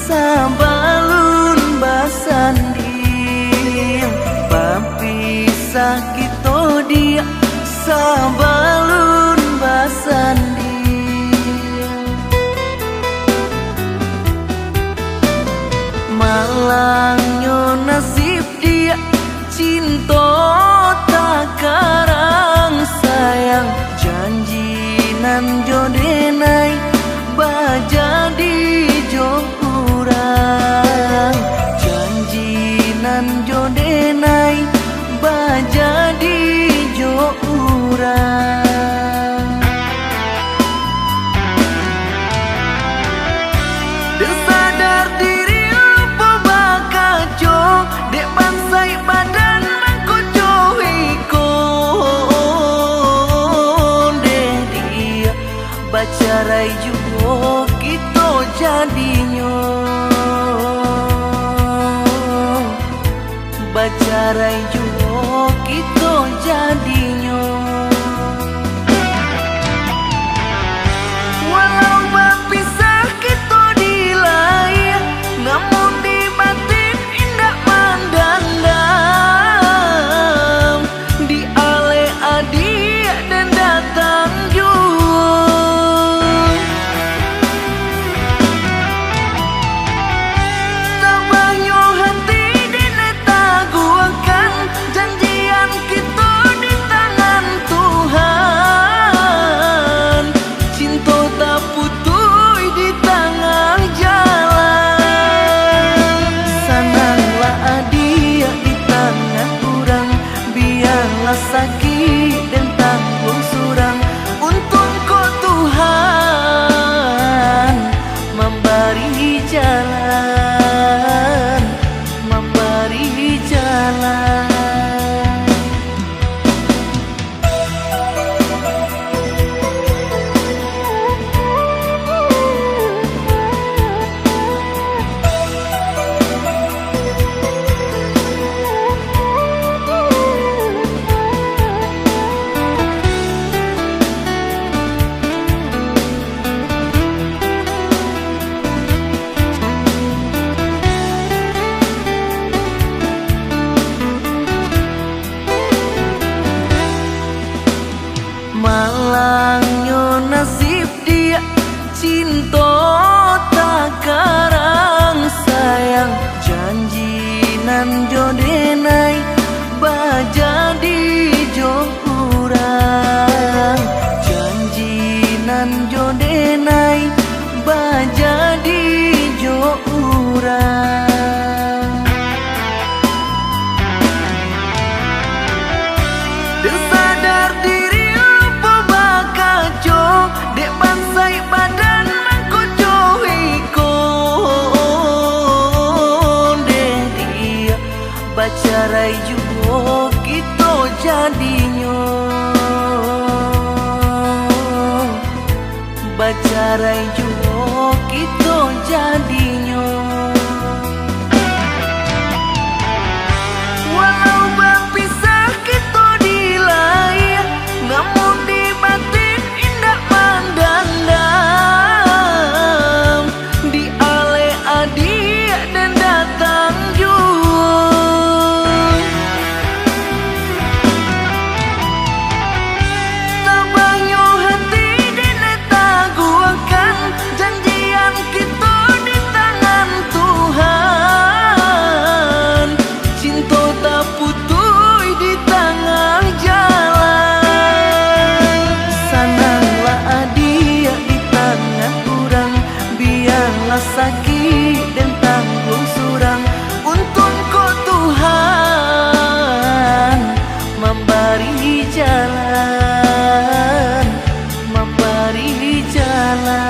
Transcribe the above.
sabalun basanding papisah kita dia sabalun basanding malangnya nasib dia cinta tak karang sayang janjinan jodenai bajadi jo urang janjinan jodenai bajadi jo urang dan sadar diri lupa bakajo dek bansai badan mangkojo ikon deh dia bacarai juga kita jadinya bacarai juga kita jadinya walau berpisah kita dilai namun di batin indah mandang di ale adik dan datang juga tabahnya hati dineta guakan janjian kita di tangan Tuhan cinta tak putus di tengah jalan sananglah adia di tangan kurang biarlah sakit dan tanggung surang untuk kau Tuhan memberi jalan memberi jalan malangnya nasib dia cinta tak karang sayang janjinan jodenai bajadi jo urang janjinan jodenai bajadi jo urang dan sadar diri dek bansai badan mangkojo ikon deh dia bacarai juga kita jadinya bacarai juga kita jadinya walau berpisah kita dilai namun di batin indah mandang di ale adik dan datang juga tabahnya hati dineta guakan janjian kita di tangan Tuhan cinta tak putus di tengah jalan sananglah adia di tangan kurang biarlah sakit dan tanggung surang untuk kau Tuhan memberi jalan memberi jalan